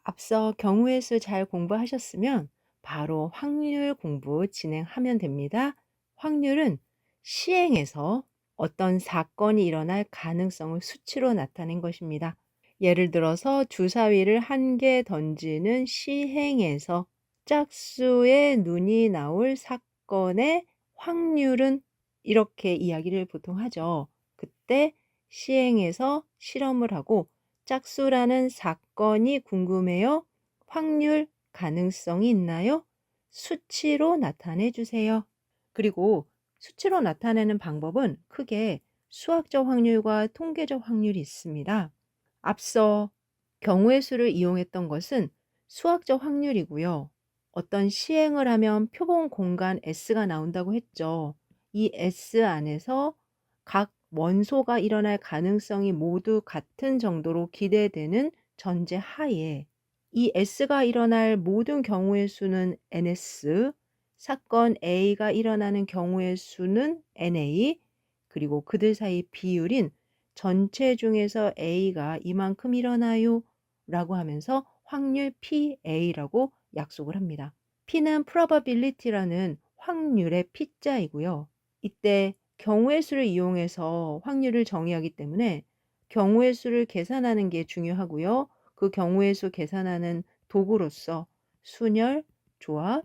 앞서 경우의 수 잘 공부하셨으면 바로 확률 공부 진행하면 됩니다. 확률은 시행에서 어떤 사건이 일어날 가능성을 수치로 나타낸 것입니다. 예를 들어서 주사위를 한 개 던지는 시행에서 짝수의 눈이 나올 사건의 확률은 이렇게 이야기를 보통 하죠. 그때 시행에서 실험을 하고 짝수라는 사건이 궁금해요. 확률 가능성이 있나요? 수치로 나타내 주세요. 그리고 수치로 나타내는 방법은 크게 수학적 확률과 통계적 확률이 있습니다. 앞서 경우의 수를 이용했던 것은 수학적 확률이고요. 어떤 시행을 하면 표본 공간 S가 나온다고 했죠. 이 S 안에서 각 원소가 일어날 가능성이 모두 같은 정도로 기대되는 전제 하에 이 S가 일어날 모든 경우의 수는 NS, 사건 A가 일어나는 경우의 수는 NA, 그리고 그들 사이 비율인 전체 중에서 A가 이만큼 일어나요 라고 하면서 확률 PA라고 약속을 합니다. P는 probability라는 확률의 P자이고요. 이때 경우의 수를 이용해서 확률을 정의하기 때문에 경우의 수를 계산하는 게 중요하고요. 그 경우의 수 계산하는 도구로서 순열, 조합,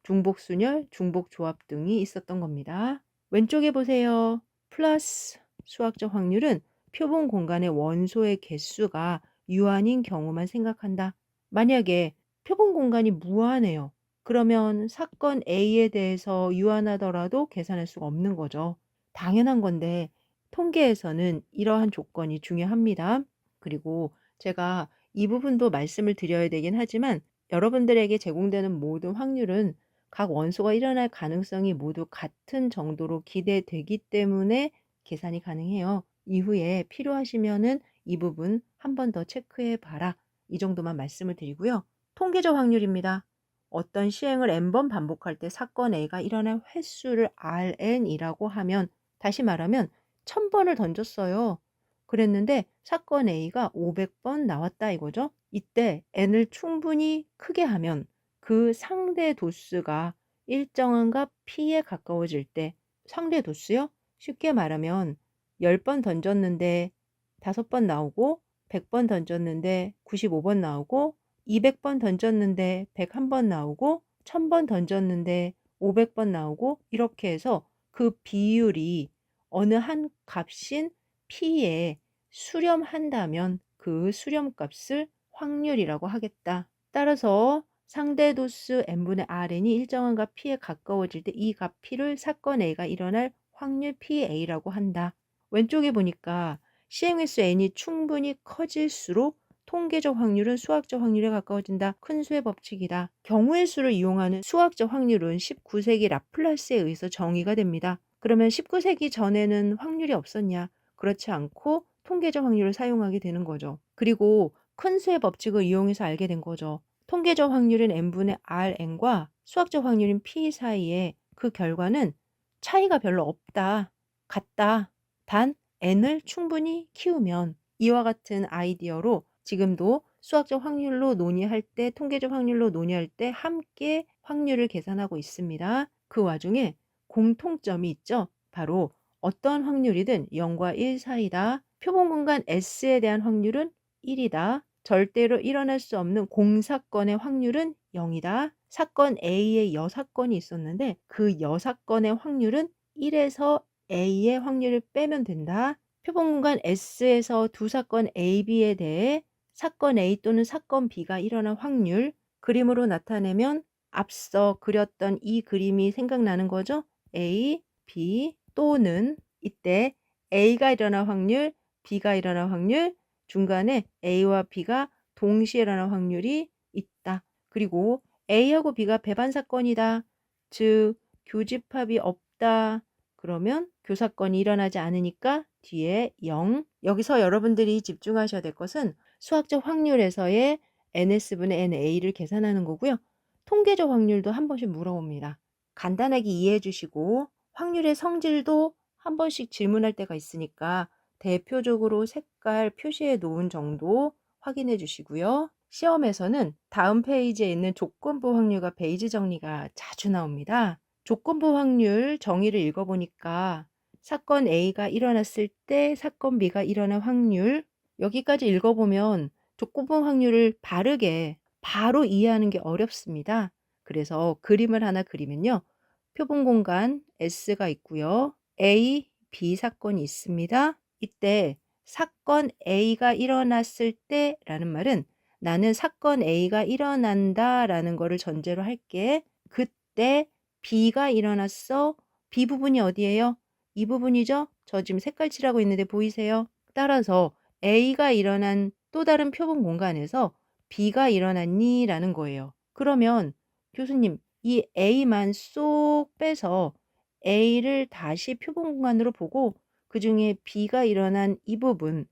중복순열, 중복조합 등이 있었던 겁니다. 왼쪽에 보세요. 플러스 수학적 확률은 표본 공간의 원소의 개수가 유한인 경우만 생각한다. 만약에 표본 공간이 무한해요. 그러면 사건 A에 대해서 유한하더라도 계산할 수가 없는 거죠. 당연한 건데 통계에서는 이러한 조건이 중요합니다. 그리고 제가 이 부분도 말씀을 드려야 되긴 하지만 여러분들에게 제공되는 모든 확률은 각 원소가 일어날 가능성이 모두 같은 정도로 기대되기 때문에 계산이 가능해요. 이후에 필요하시면은 이 부분 한 번 더 체크해 봐라. 이 정도만 말씀을 드리고요. 통계적 확률입니다. 어떤 시행을 n번 반복할 때 사건 A가 일어날 횟수를 Rn이라고 하면 다시 말하면 1000번을 던졌어요. 그랬는데 사건 A가 500번 나왔다 이거죠. 이때 n을 충분히 크게 하면 그 상대 도수가 일정한 값 P에 가까워질 때 상대 도수요? 쉽게 말하면 10번 던졌는데 5번 나오고 100번 던졌는데 95번 나오고 200번 던졌는데 101번 나오고 1000번 던졌는데 500번 나오고 이렇게 해서 그 비율이 어느 한 값인 P에 수렴한다면 그 수렴값을 확률이라고 하겠다. 따라서 상대 도수 n분의 rn이 일정한 값 p에 가까워질 때 이 값 p를 사건 A가 일어날 확률 PA라고 한다. 왼쪽에 보니까 시행횟수 n이 충분히 커질수록 통계적 확률은 수학적 확률에 가까워진다. 큰 수의 법칙이다. 경우의 수를 이용하는 수학적 확률은 19세기 라플라스에 의해서 정의가 됩니다. 그러면 19세기 전에는 확률이 없었냐? 그렇지 않고 통계적 확률을 사용하게 되는 거죠. 그리고 큰 수의 법칙을 이용해서 알게 된 거죠. 통계적 확률인 n분의 Rn과 수학적 확률인 P 사이에 그 결과는 차이가 별로 없다. 같다. 단 n을 충분히 키우면 이와 같은 아이디어로 지금도 수학적 확률로 논의할 때, 통계적 확률로 논의할 때 함께 확률을 계산하고 있습니다. 그 와중에 공통점이 있죠. 바로 어떤 확률이든 0과 1 사이다. 표본 공간 S에 대한 확률은 1이다. 절대로 일어날 수 없는 공사건의 확률은 0이다. 사건 A의 여사건이 있었는데 그 여사건의 확률은 1에서 A의 확률을 빼면 된다. 표본 공간 S에서 두 사건 A, B에 대해 사건 A 또는 사건 B가 일어날 확률 그림으로 나타내면 앞서 그렸던 이 그림이 생각나는 거죠. A, B 또는 이때 A가 일어날 확률, B가 일어날 확률, 중간에 A와 B가 동시에 일어날 확률이 있다. 그리고 A하고 B가 배반 사건이다. 즉 교집합이 없다. 그러면 교사건이 일어나지 않으니까 뒤에 0. 여기서 여러분들이 집중하셔야 될 것은 수학적 확률에서의 NS분의 NA를 계산하는 거고요. 통계적 확률도 한 번씩 물어봅니다. 간단하게 이해해 주시고 확률의 성질도 한 번씩 질문할 때가 있으니까 대표적으로 색깔 표시해 놓은 정도 확인해 주시고요. 시험에서는 다음 페이지에 있는 조건부 확률과 베이지 정리가 자주 나옵니다. 조건부 확률 정의를 읽어보니까 사건 A가 일어났을 때 사건 B가 일어날 확률, 여기까지 읽어보면 조건부 확률을 바르게 바로 이해하는 게 어렵습니다. 그래서 그림을 하나 그리면요. 표본 공간 S가 있고요. A, B 사건이 있습니다. 이때 사건 A가 일어났을 때라는 말은 나는 사건 A가 일어난다라는 거를 전제로 할게. 그때 B가 일어났어. B 부분이 어디예요? 이 부분이죠? 저 지금 색깔 칠하고 있는데 보이세요? 따라서 A가 일어난 또 다른 표본 공간에서 B가 일어났니? 라는 거예요. 그러면 교수님, 이 A만 쏙 빼서 A를 다시 표본 공간으로 보고 그중에 B가 일어난 이 부분,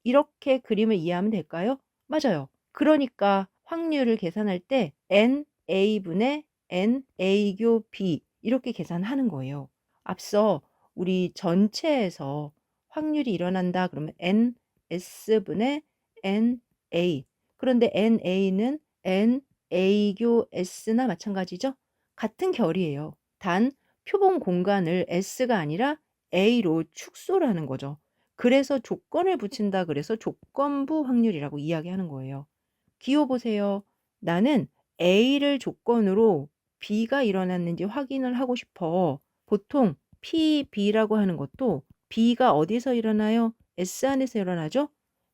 이렇게 그림을 이해하면 될까요? 맞아요. 그러니까 확률을 계산할 때 NA분의 NA교 B 이렇게 계산하는 거예요. 앞서 우리 전체에서 확률이 일어난다 그러면 NS분의 NA. 그런데 NA는 NA교 S나 마찬가지죠? 같은 결이에요. 단 표본 공간을 S가 아니라 A로 축소를 하는 거죠. 그래서 조건을 붙인다 그래서 조건부 확률이라고 이야기하는 거예요. 기호 보세요. 나는 A를 조건으로 B가 일어났는지 확인을 하고 싶어. 보통 PB라고 하는 것도 B가 어디서 일어나요? S 안에서 일어나죠?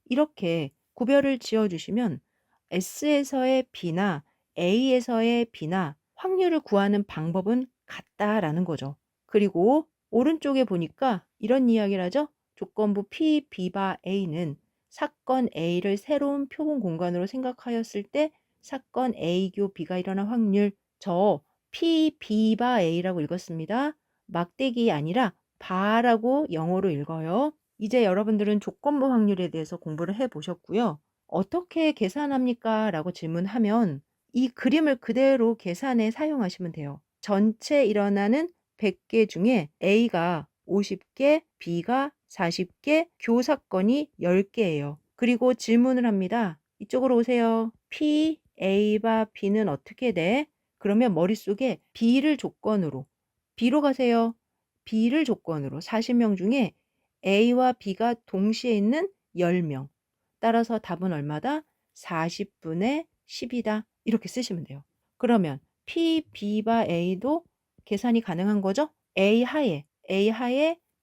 이렇게 구별을 지어주시면 S에서의 B나 A에서의 B나 확률을 구하는 방법은 같다라는 거죠. 그리고 오른쪽에 보니까 이런 이야기를 하죠. 조건부 P, B바 A는 사건 A를 새로운 표본 공간으로 생각하였을 때 사건 A교 B가 일어날 확률, 저 P, B바 A라고 읽었습니다. 막대기 아니라 바라고 영어로 읽어요. 이제 여러분들은 조건부 확률에 대해서 공부를 해보셨고요. 어떻게 계산합니까? 라고 질문하면 이 그림을 그대로 계산에 사용하시면 돼요. 전체 일어나는 100개 중에 A가 50개, B가 40개, 교사건이 10개예요. 그리고 질문을 합니다. 이쪽으로 오세요. P, A와 B는 어떻게 돼? 그러면 머릿속에 B를 조건으로, B로 가세요. B를 조건으로 40명 중에 A와 B가 동시에 있는 10명. 따라서 답은 얼마다? 40분의 10이다. 이렇게 쓰시면 돼요. 그러면 P, B와 A도 계산이 가능한 거죠? A 하에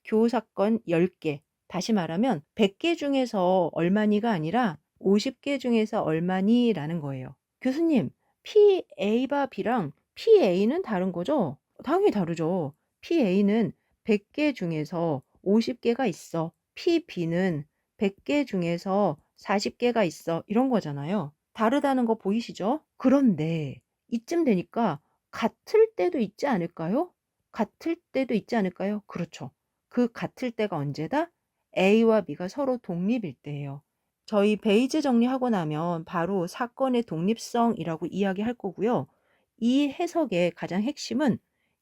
교사건 10개. 다시 말하면 100개 중에서 얼마니가 아니라 50개 중에서 얼마니라는 거예요. 교수님, PA와 B랑 PA는 다른 거죠? 당연히 다르죠. PA는 100개 중에서 50개가 있어. PB는 100개 중에서 40개가 있어. 이런 거잖아요. 다르다는 거 보이시죠? 그런데 이쯤 되니까 같을 때도 있지 않을까요? 같을 때도 있지 않을까요? 그렇죠. 그 같을 때가 언제다? A와 B가 서로 독립일 때예요. 저희 베이지 정리하고 나면 바로 사건의 독립성이라고 이야기할 거고요. 이 해석의 가장 핵심은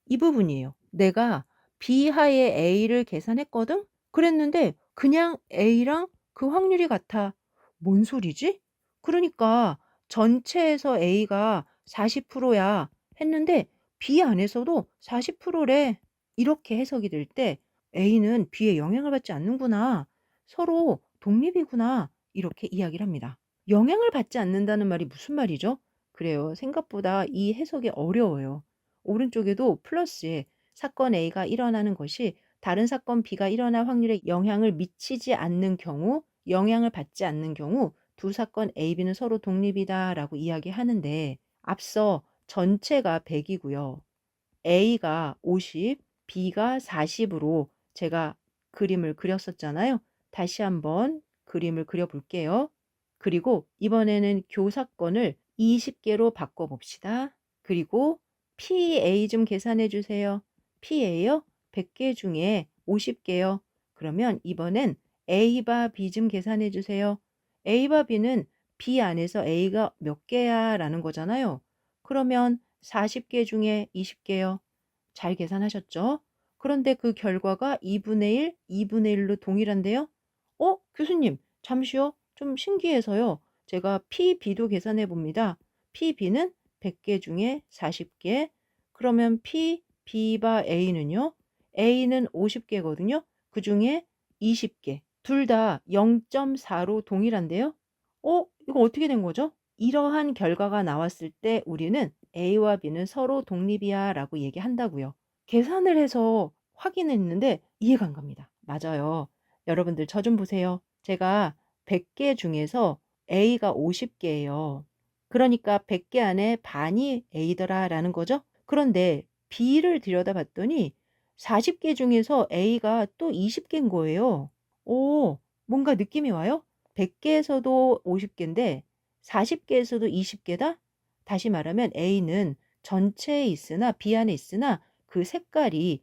이 부분이에요. 내가 B하에 A를 계산했거든? 그랬는데 그냥 A랑 그 확률이 같아. 뭔 소리지? 그러니까 전체에서 A가 40%야 했는데 B 안에서도 40%래. 이렇게 해석이 될 때 A는 B에 영향을 받지 않는구나. 서로 독립이구나. 이렇게 이야기를 합니다. 영향을 받지 않는다는 말이 무슨 말이죠? 그래요. 생각보다 이 해석이 어려워요. 오른쪽에도 플러스에 사건 A가 일어나는 것이 다른 사건 B가 일어날 확률에 영향을 미치지 않는 경우, 영향을 받지 않는 경우 두 사건 A, B는 서로 독립이다라고 이야기하는데 앞서 전체가 100이고요. A가 50, B가 40으로 제가 그림을 그렸었잖아요. 다시 한번 그림을 그려볼게요. 그리고 이번에는 교사건을 20개로 바꿔봅시다. 그리고 PA 좀 계산해 주세요. PA요? 100개 중에 50개요. 그러면 이번엔 A바 B 좀 계산해 주세요. A바 B는 B 안에서 A가 몇 개야? 라는 거잖아요. 그러면 40개 중에 20개요. 잘 계산하셨죠? 그런데 그 결과가 2분의 1, 2분의 1로 동일한데요? 교수님, 잠시요. 좀 신기해서요. 제가 PB도 계산해 봅니다. PB는 100개 중에 40개. 그러면 PB/바 A는요. A는 50개거든요. 그중에 20개. 둘 다 0.4로 동일한데요. 이거 어떻게 된 거죠? 이러한 결과가 나왔을 때 우리는 A와 B는 서로 독립이야라고 얘기한다고요. 계산을 해서 확인했는데 이해가 안 갑니다. 맞아요. 여러분들 저 좀 보세요. 제가 100개 중에서 A가 50개예요. 그러니까 100개 안에 반이 A더라라는 거죠. 그런데 B를 들여다봤더니 40개 중에서 A가 또 20개인 거예요. 오, 뭔가 느낌이 와요? 100개에서도 50개인데 40개에서도 20개다? 다시 말하면 A는 전체에 있으나 B 안에 있으나 그 색깔이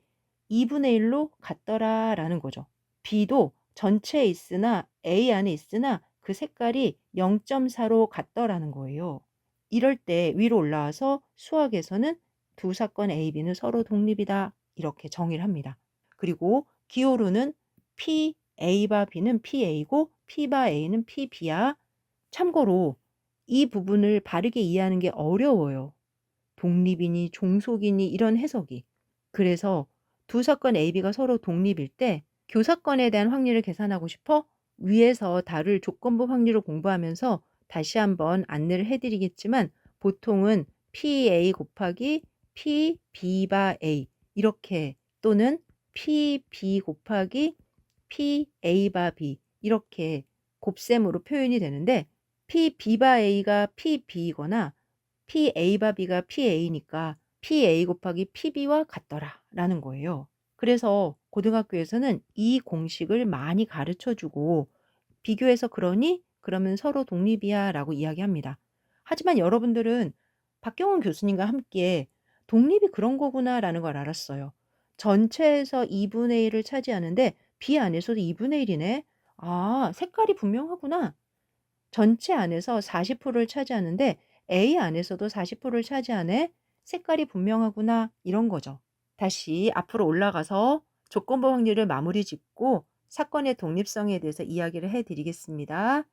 2분의 1로 같더라라는 거죠. B도 전체에 있으나 A 안에 있으나 그 색깔이 0.4로 같더라는 거예요. 이럴 때 위로 올라와서 수학에서는 두 사건 A, B는 서로 독립이다. 이렇게 정의를 합니다. 그리고 기호로는 P, A바 B는 PA고 P바 A는 PB야. 참고로 이 부분을 바르게 이해하는 게 어려워요. 독립이니 종속이니 이런 해석이. 그래서 두 사건 AB가 서로 독립일 때 교사건에 대한 확률을 계산하고 싶어 위에서 다룰 조건부 확률을 공부하면서 다시 한번 안내를 해드리겠지만 보통은 PA 곱하기 PB바 A 이렇게 또는 PB 곱하기 PA바 B 이렇게 곱셈으로 표현이 되는데 PB바 A가 PB이거나 PA바 B가 PA니까 PA 곱하기 PB와 같더라라는 거예요. 그래서 고등학교에서는 이 공식을 많이 가르쳐 주고 비교해서 그러니 그러면 서로 독립이야라고 이야기합니다. 하지만 여러분들은 박경원 교수님과 함께 독립이 그런 거구나라는 걸 알았어요. 전체에서 2분의 1을 차지하는데 B 안에서도 2분의 1이네. 아, 색깔이 분명하구나. 전체 안에서 40%를 차지하는데 A 안에서도 40%를 차지하네. 색깔이 분명하구나. 이런 거죠. 다시 앞으로 올라가서 조건부 확률을 마무리 짓고 사건의 독립성에 대해서 이야기를 해 드리겠습니다.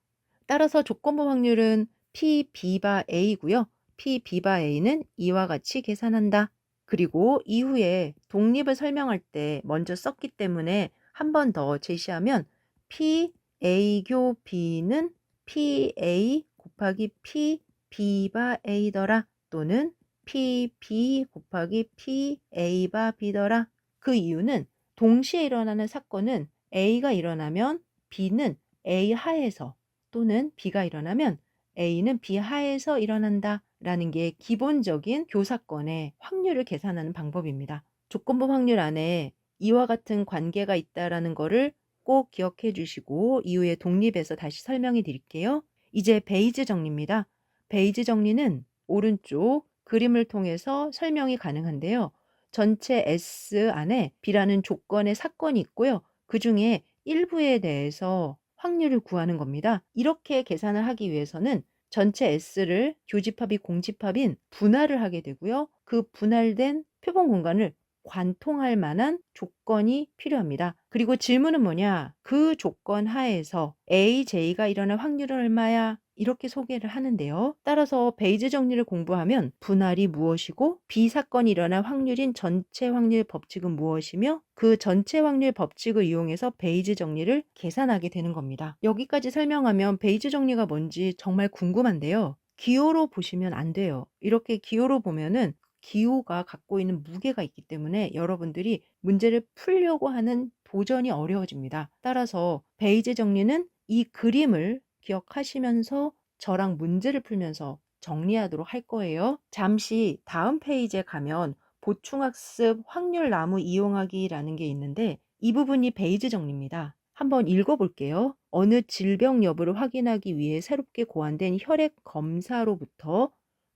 따라서 조건부 확률은 PB바 A고요. PB바 A는 이와 같이 계산한다. 그리고 이후에 독립을 설명할 때 먼저 썼기 때문에 한 번 더 제시하면 PA교 B는 PA 곱하기 PB바 A더라 또는 PB 곱하기 PA바 B더라. 그 이유는 동시에 일어나는 사건은 A가 일어나면 B는 A 하에서 또는 B가 일어나면 A는 B 하에서 일어난다 라는 게 기본적인 교사건의 확률을 계산하는 방법입니다. 조건부 확률 안에 이와 같은 관계가 있다라는 거를 꼭 기억해 주시고 이후에 독립해서 다시 설명해 드릴게요. 이제 베이즈 정리입니다. 베이즈 정리는 오른쪽 그림을 통해서 설명이 가능한데요. 전체 S 안에 B라는 조건의 사건이 있고요. 그 중에 일부에 대해서 확률을 구하는 겁니다. 이렇게 계산을 하기 위해서는 전체 S를 교집합이 공집합인 분할을 하게 되고요. 그 분할된 표본 공간을 관통할 만한 조건이 필요합니다. 그리고 질문은 뭐냐? 그 조건 하에서 AJ가 일어날 확률은 얼마야? 이렇게 소개를 하는데요. 따라서 베이즈 정리를 공부하면 분할이 무엇이고 비사건이 일어날 확률인 전체 확률 법칙은 무엇이며 그 전체 확률 법칙을 이용해서 베이즈 정리를 계산하게 되는 겁니다. 여기까지 설명하면 베이즈 정리가 뭔지 정말 궁금한데요. 기호로 보시면 안 돼요. 이렇게 기호로 보면은 기호가 갖고 있는 무게가 있기 때문에 여러분들이 문제를 풀려고 하는 도전이 어려워집니다. 따라서 베이즈 정리는 이 그림을 기억하시면서 저랑 문제를 풀면서 정리하도록 할 거예요. 잠시 다음 페이지에 가면 보충학습 확률 나무 이용하기라는 게 있는데 이 부분이 베이즈 정리입니다. 한번 읽어볼게요. 어느 질병 여부를 확인하기 위해 새롭게 고안된 혈액 검사로부터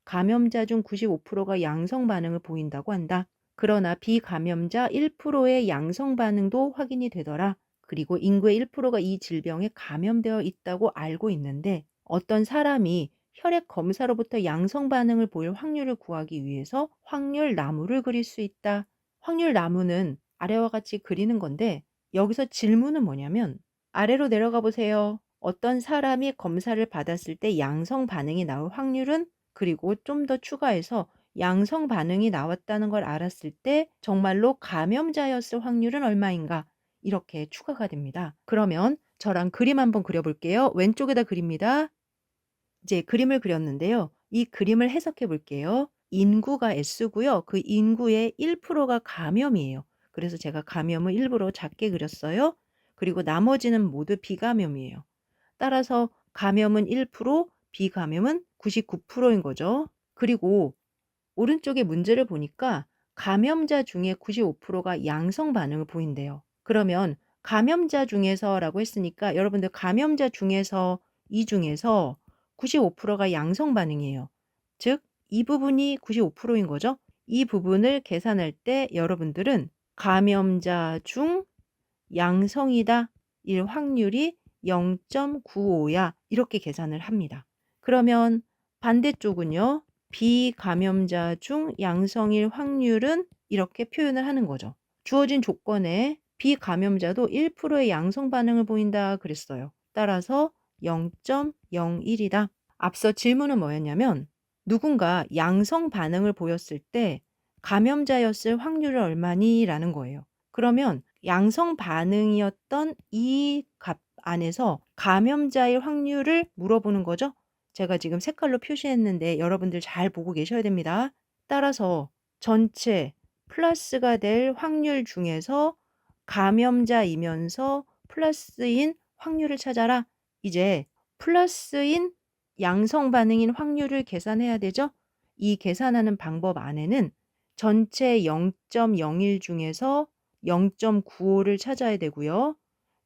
감염자 중 95%가 양성 반응을 보인다고 한다. 그러나 비감염자 1%의 양성 반응도 확인이 되더라. 그리고 인구의 1%가 이 질병에 감염되어 있다고 알고 있는데 어떤 사람이 혈액 검사로부터 양성 반응을 보일 확률을 구하기 위해서 확률 나무를 그릴 수 있다. 확률 나무는 아래와 같이 그리는 건데 여기서 질문은 뭐냐면 아래로 내려가 보세요. 어떤 사람이 검사를 받았을 때 양성 반응이 나올 확률은, 그리고 좀 더 추가해서 양성 반응이 나왔다는 걸 알았을 때 정말로 감염자였을 확률은 얼마인가, 이렇게 추가가 됩니다. 그러면 저랑 그림 한번 그려 볼게요. 왼쪽에다 그립니다. 이제 그림을 그렸는데요. 이 그림을 해석해 볼게요. 인구가 S고요. 그 인구의 1%가 감염이에요. 그래서 제가 감염을 일부러 작게 그렸어요. 그리고 나머지는 모두 비감염이에요. 따라서 감염은 1%, 비감염은 99%인 거죠. 그리고 오른쪽에 문제를 보니까 감염자 중에 95%가 양성 반응을 보인대요. 그러면 감염자 중에서라고 했으니까 여러분들 감염자 중에서, 이 중에서 95%가 양성 반응이에요. 즉, 이 부분이 95%인 거죠. 이 부분을 계산할 때 여러분들은 감염자 중 양성이다 일 확률이 0.95야, 이렇게 계산을 합니다. 그러면 반대쪽은요. 비감염자 중 양성일 확률은 이렇게 표현을 하는 거죠. 주어진 조건에 비감염자도 1%의 양성 반응을 보인다 그랬어요. 따라서 0.01이다. 앞서 질문은 뭐였냐면, 누군가 양성 반응을 보였을 때 감염자였을 확률은 얼마니? 라는 거예요. 그러면 양성 반응이었던 이 값 안에서 감염자의 확률을 물어보는 거죠. 제가 지금 색깔로 표시했는데 여러분들 잘 보고 계셔야 됩니다. 따라서 전체 플러스가 될 확률 중에서 감염자이면서 플러스인 확률을 찾아라. 이제 플러스인 양성 반응인 확률을 계산해야 되죠. 이 계산하는 방법 안에는 전체 0.01 중에서 0.95를 찾아야 되고요.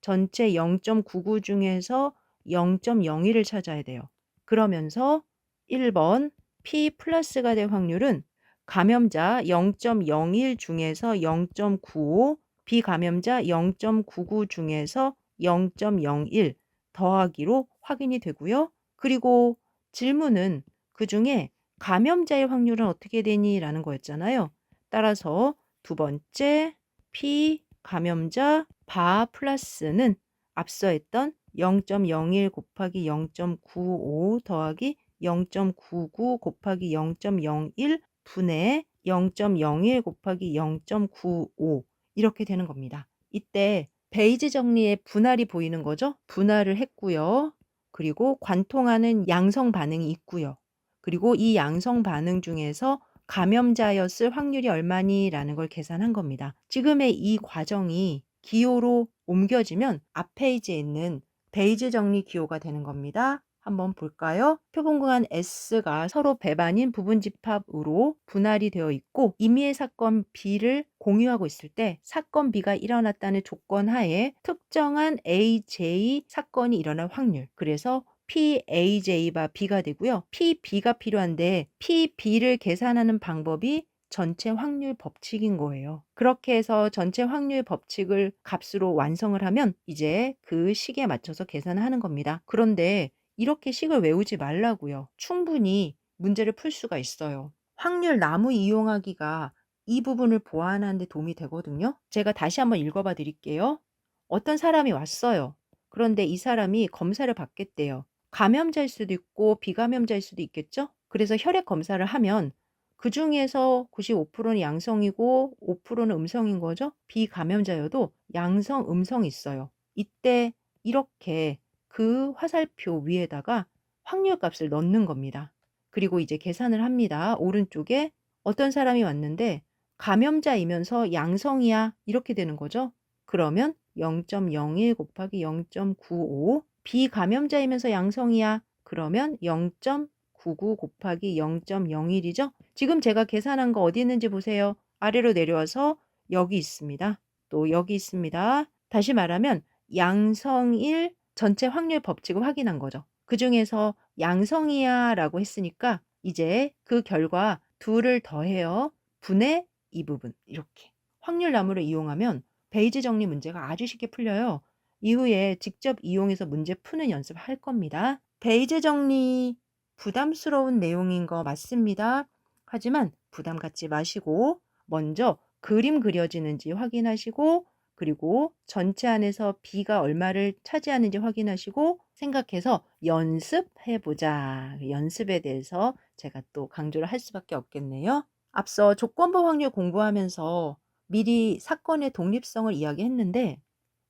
전체 0.99 중에서 0.01을 찾아야 돼요. 그러면서 1번 P 플러스가 될 확률은 감염자 0.01 중에서 0.95, 비감염자 0.99 중에서 0.01 더하기로 확인이 되고요. 그리고 질문은 그중에 감염자의 확률은 어떻게 되니? 라는 거였잖아요. 따라서 두 번째 P 감염자 바 플러스는 앞서 했던 0.01 곱하기 0.95 더하기 0.99 곱하기 0.01 분의 0.01 곱하기 0.95 이렇게 되는 겁니다. 이때 베이지 정리의 분할이 보이는 거죠. 분할을 했고요. 그리고 관통하는 양성 반응이 있고요. 그리고 이 양성 반응 중에서 감염자였을 확률이 얼마니? 라는 걸 계산한 겁니다. 지금의 이 과정이 기호로 옮겨지면 앞 페이지에 있는 베이지 정리 기호가 되는 겁니다. 한번 볼까요? 표본 구간 S가 서로 배반인 부분 집합으로 분할이 되어 있고, 임의의 사건 B를 공유하고 있을 때 사건 B가 일어났다는 조건 하에 특정한 AJ 사건이 일어날 확률, 그래서 PAJ가 B가 되고요. PB가 필요한데 PB를 계산하는 방법이 전체 확률 법칙인 거예요. 그렇게 해서 전체 확률 법칙을 값으로 완성을 하면 이제 그 식에 맞춰서 계산을 하는 겁니다. 그런데 이렇게 식을 외우지 말라고요. 충분히 문제를 풀 수가 있어요. 확률 나무 이용하기가 이 부분을 보완하는 데 도움이 되거든요. 제가 다시 한번 읽어봐 드릴게요. 어떤 사람이 왔어요. 그런데 이 사람이 검사를 받겠대요. 감염자일 수도 있고 비감염자일 수도 있겠죠? 그래서 혈액 검사를 하면 그중에서 95%는 양성이고 5%는 음성인 거죠. 비감염자여도 양성, 음성이 있어요. 이때 이렇게 그 화살표 위에다가 확률값을 넣는 겁니다. 그리고 이제 계산을 합니다. 오른쪽에 어떤 사람이 왔는데 감염자이면서 양성이야, 이렇게 되는 거죠. 그러면 0.01 곱하기 0.95, 비감염자이면서 양성이야, 그러면 0.99 곱하기 0.01이죠. 지금 제가 계산한 거 어디 있는지 보세요. 아래로 내려와서 여기 있습니다. 또 여기 있습니다. 다시 말하면 양성일 전체 확률 법칙을 확인한 거죠. 그중에서 양성이야 라고 했으니까 이제 그 결과 둘을 더해요. 분의 이 부분, 이렇게. 확률 나무를 이용하면 베이지 정리 문제가 아주 쉽게 풀려요. 이후에 직접 이용해서 문제 푸는 연습할 겁니다. 베이지 정리 부담스러운 내용인 거 맞습니다. 하지만 부담 갖지 마시고 먼저 그림 그려지는지 확인하시고, 그리고 전체 안에서 B가 얼마를 차지하는지 확인하시고 생각해서 연습해 보자. 연습에 대해서 제가 또 강조를 할 수밖에 없겠네요. 앞서 조건부 확률 공부하면서 미리 사건의 독립성을 이야기했는데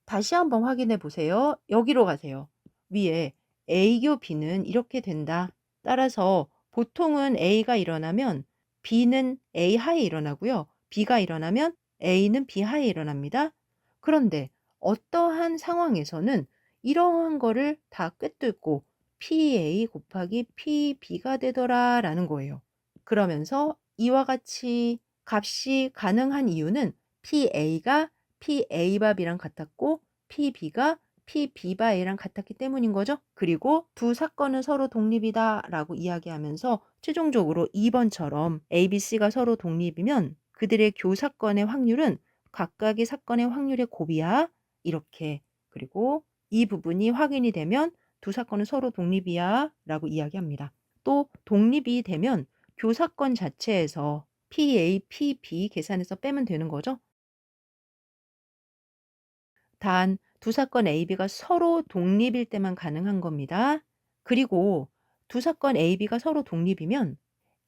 다시 한번 확인해 보세요. 여기로 가세요. 위에 A교 B는 이렇게 된다. 따라서 보통은 A가 일어나면 B는 A 하에 일어나고요. B가 일어나면 A는 B 하에 일어납니다. 그런데 어떠한 상황에서는 이러한 거를 다 꿰뚫고 PA 곱하기 PB가 되더라라는 거예요. 그러면서 이와 같이 값이 가능한 이유는 PA가 PA밥이랑 같았고 PB가 PB바A랑 같았기 때문인 거죠. 그리고 두 사건은 서로 독립이다라고 이야기하면서 최종적으로 2번처럼 A, B, C가 서로 독립이면 그들의 교사건의 확률은 각각의 사건의 확률의 곱이야. 이렇게. 그리고 이 부분이 확인이 되면 두 사건은 서로 독립이야 라고 이야기합니다. 또 독립이 되면 교사건 자체에서 PA, PB 계산해서 빼면 되는 거죠. 단 두 사건 A, B가 서로 독립일 때만 가능한 겁니다. 그리고 두 사건 A, B가 서로 독립이면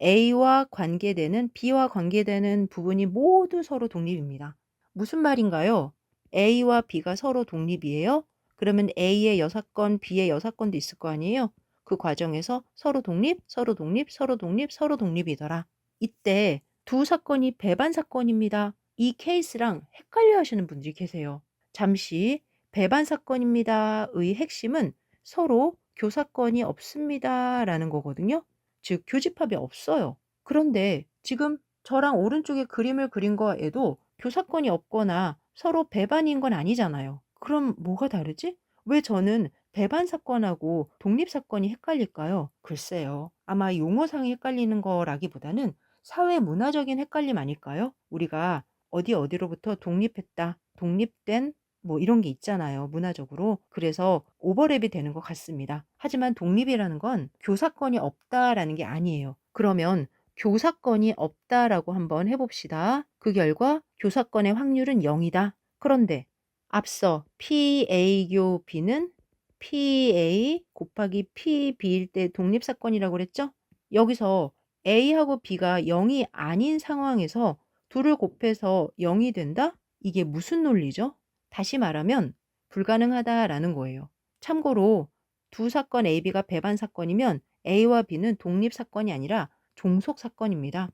A와 관계되는 B와 관계되는 부분이 모두 서로 독립입니다. 무슨 말인가요? A와 B가 서로 독립이에요? 그러면 A의 여사건, B의 여사건도 있을 거 아니에요? 그 과정에서 서로 독립, 서로 독립, 서로 독립, 서로 독립이더라. 이때 두 사건이 배반 사건입니다. 이 케이스랑 헷갈려 하시는 분들이 계세요. 잠시 배반 사건입니다의 핵심은 서로 교사건이 없습니다라는 거거든요. 즉 교집합이 없어요. 그런데 지금 저랑 오른쪽에 그림을 그린 거에도 교사건이 없거나 서로 배반인 건 아니잖아요. 그럼 뭐가 다르지? 왜 저는 배반 사건하고 독립 사건이 헷갈릴까요? 글쎄요. 아마 용어상이 헷갈리는 거라기보다는 사회 문화적인 헷갈림 아닐까요? 우리가 어디로부터 독립했다, 독립된 뭐 이런 게 있잖아요, 문화적으로. 그래서 오버랩이 되는 것 같습니다. 하지만 독립이라는 건 교사건이 없다라는 게 아니에요. 그러면 교사건이 없다라고 한번 해 봅시다. 그 결과 교사건의 확률은 0이다. 그런데 앞서 PA교 B는 PA 곱하기 PB일 때 독립 사건이라고 그랬죠? 여기서 A하고 B가 0이 아닌 상황에서 둘을 곱해서 0이 된다? 이게 무슨 논리죠? 다시 말하면 불가능하다라는 거예요. 참고로 두 사건 A, B가 배반 사건이면 A와 B는 독립 사건이 아니라 종속 사건입니다.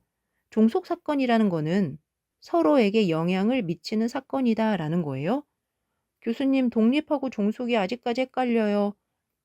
종속 사건이라는 거는 서로에게 영향을 미치는 사건이다라는 거예요. 교수님, 독립하고 종속이 아직까지 헷갈려요.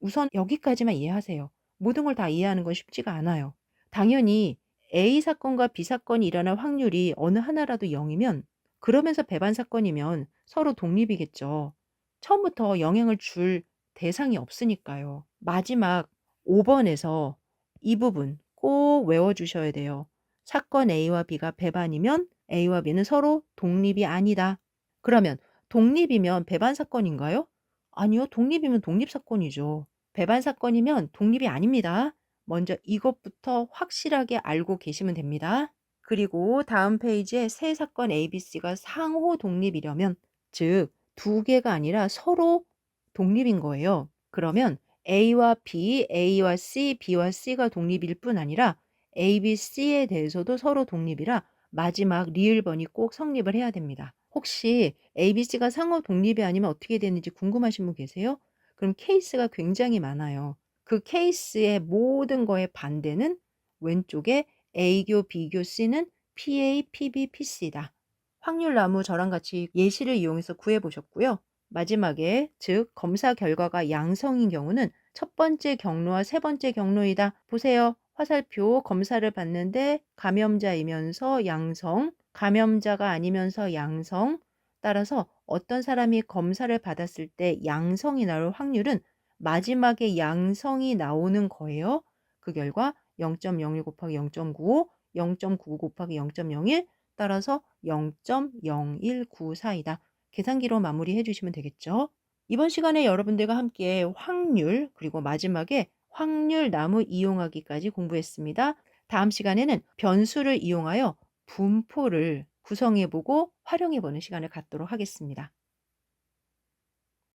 우선 여기까지만 이해하세요. 모든 걸 다 이해하는 건 쉽지가 않아요. 당연히 A 사건과 B 사건이 일어날 확률이 어느 하나라도 0이면 그러면서 배반 사건이면 서로 독립이겠죠. 처음부터 영향을 줄 대상이 없으니까요. 마지막 5번에서 이 부분 꼭 외워주셔야 돼요. 사건 A와 B가 배반이면 A와 B는 서로 독립이 아니다. 그러면 독립이면 배반 사건인가요? 아니요. 독립이면 독립 사건이죠. 배반 사건이면 독립이 아닙니다. 먼저 이것부터 확실하게 알고 계시면 됩니다. 그리고 다음 페이지에 세 사건 A, B, C가 상호 독립이려면 즉 두 개가 아니라 서로 독립인 거예요. 그러면 A와 B, A와 C, B와 C가 독립일 뿐 아니라 A, B, C에 대해서도 서로 독립이라 마지막 리을번이 꼭 성립을 해야 됩니다. 혹시 A, B, C가 상호 독립이 아니면 어떻게 되는지 궁금하신 분 계세요? 그럼 케이스가 굉장히 많아요. 그 케이스의 모든 거의 반대는 왼쪽에 A교, B교, C는 PA, PB, PC다. 확률 나무 저랑 같이 예시를 이용해서 구해 보셨고요. 마지막에 즉 검사 결과가 양성인 경우는 첫 번째 경로와 세 번째 경로이다. 보세요. 화살표 검사를 받는데 감염자이면서 양성, 감염자가 아니면서 양성. 따라서 어떤 사람이 검사를 받았을 때 양성이 나올 확률은 마지막에 양성이 나오는 거예요. 그 결과 0.01 곱하기 0.95, 0.99 곱하기 0.01 따라서 0.0194이다. 계산기로 마무리해 주시면 되겠죠. 이번 시간에 여러분들과 함께 확률 그리고 마지막에 확률 나무 이용하기까지 공부했습니다. 다음 시간에는 변수를 이용하여 분포를 구성해 보고 활용해 보는 시간을 갖도록 하겠습니다.